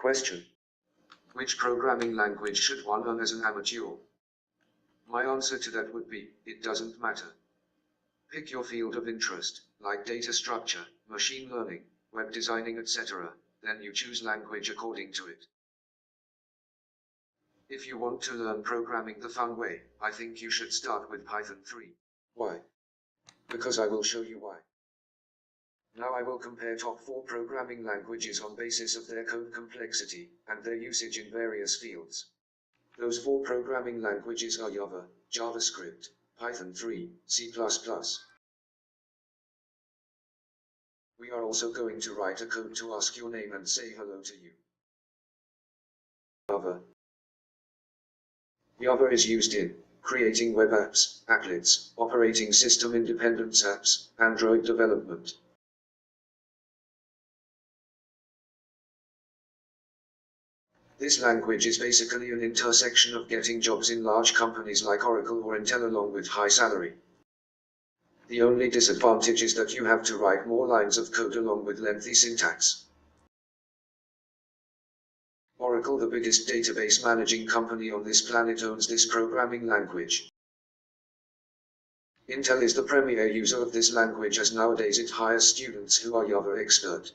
Question. Which programming language should one learn as an amateur? My answer to that would be, it doesn't matter. Pick your field of interest, like data structure, machine learning, web designing, etc., then you choose language according to it. If you want to learn programming the fun way, I think you should start with Python 3. Why? Because I will show you why. Now I will compare top 4 programming languages on basis of their code complexity, and their usage in various fields. Those 4 programming languages are Java, JavaScript, Python 3, C++. We are also going to write a code to ask your name and say hello to you. Java. Java is used in creating web apps, applets, operating system independent apps, Android development. This language is basically an intersection of getting jobs in large companies like Oracle or Intel along with high salary. The only disadvantage is that you have to write more lines of code along with lengthy syntax. Oracle, the biggest database managing company on this planet, owns this programming language. Intel is the premier user of this language, as nowadays it hires students who are Java expert.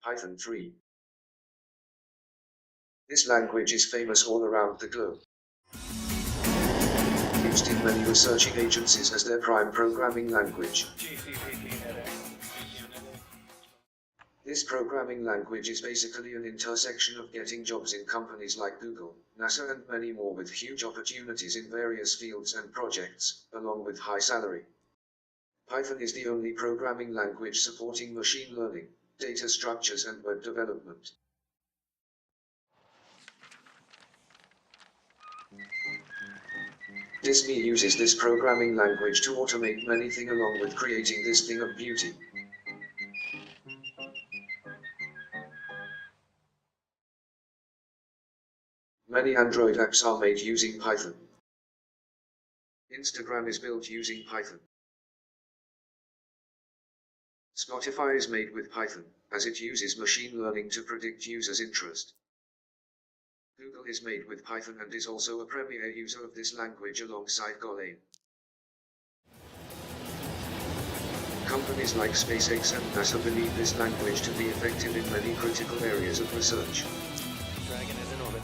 Python 3. This language is famous all around the globe. Used in many researching agencies as their prime programming language. This programming language is basically an intersection of getting jobs in companies like Google, NASA and many more, with huge opportunities in various fields and projects, along with high salary. Python is the only programming language supporting machine learning, data structures and web development. Disney uses this programming language to automate many things along with creating this thing of beauty. Many Android apps are made using Python. Instagram is built using Python. Spotify is made with Python, as it uses machine learning to predict users' interest. Google is made with Python and is also a premier user of this language alongside Golang. Companies like SpaceX and NASA believe this language to be effective in many critical areas of research. Dragon is in orbit.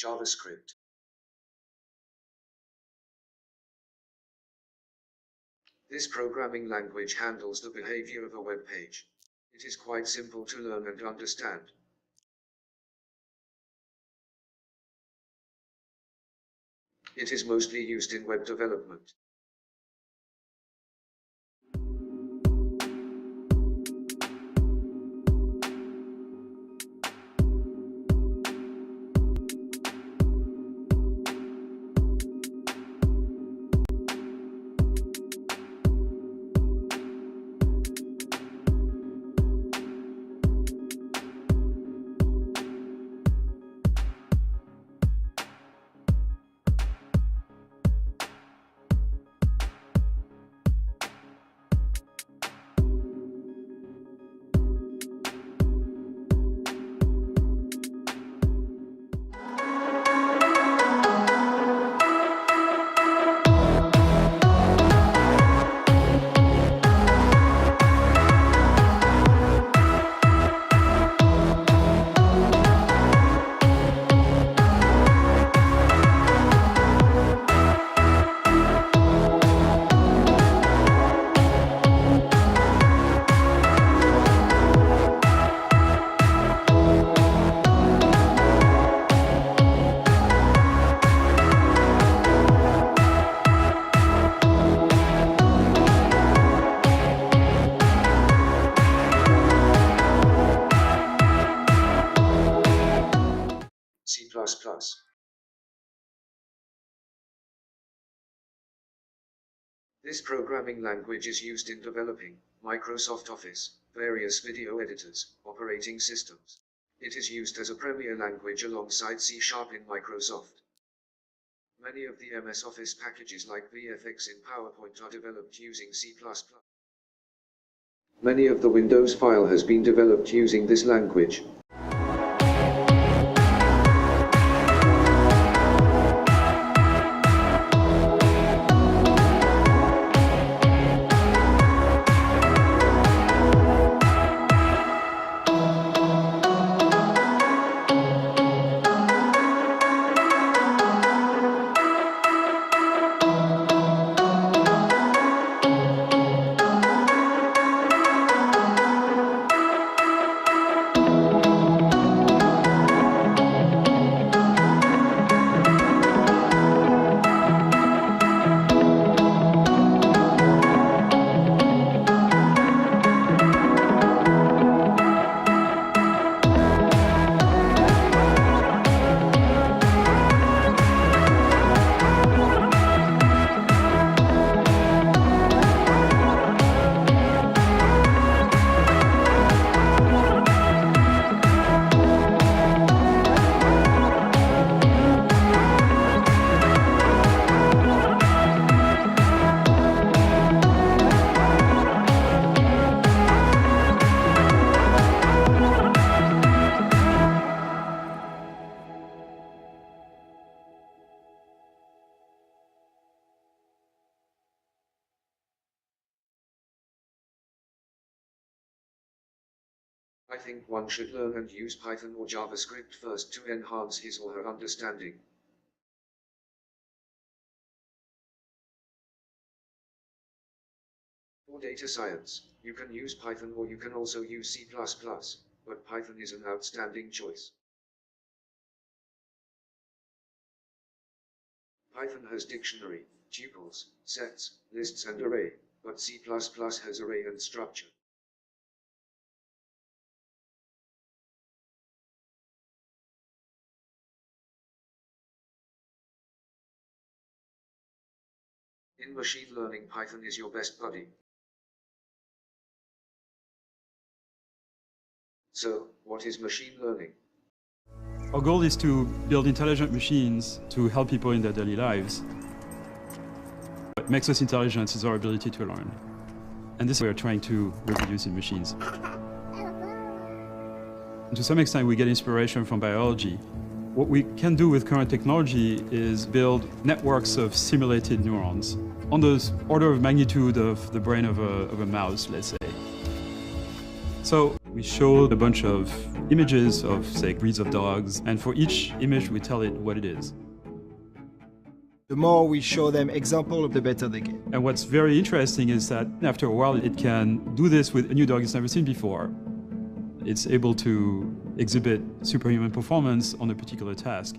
JavaScript. This programming language handles the behavior of a web page. It is quite simple to learn and understand. It is mostly used in web development. C++. This programming language is used in developing Microsoft Office, various video editors, operating systems. It is used as a premier language alongside C# in Microsoft. Many of the MS Office packages like VFX in PowerPoint are developed using C++. Many of the Windows file has been developed using this language. I think one should learn and use Python or JavaScript first to enhance his or her understanding. For data science, you can use Python or you can also use C++, but Python is an outstanding choice. Python has dictionary, tuples, sets, lists and array, but C++ has array and structure. In machine learning, Python is your best buddy. So, what is machine learning? Our goal is to build intelligent machines to help people in their daily lives. What makes us intelligent is our ability to learn. And this we are trying to reproduce in machines. And to some extent, we get inspiration from biology. What we can do with current technology is build networks of simulated neurons on the order of magnitude of the brain of a mouse, let's say. So We show a bunch of images of, say, breeds of dogs, and for each image we tell it what it is. The more we show them example, the better they get. And what's very interesting is that after a while it can do this with a new dog it's never seen before. It's able to exhibit superhuman performance on a particular task.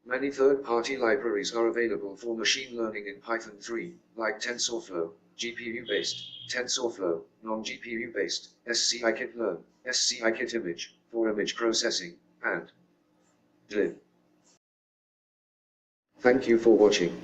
Many third-party libraries are available for machine learning in Python 3, like TensorFlow, GPU-based, TensorFlow, non-GPU-based, scikit-learn, scikit-image, for image processing, and glib. Thank you for watching.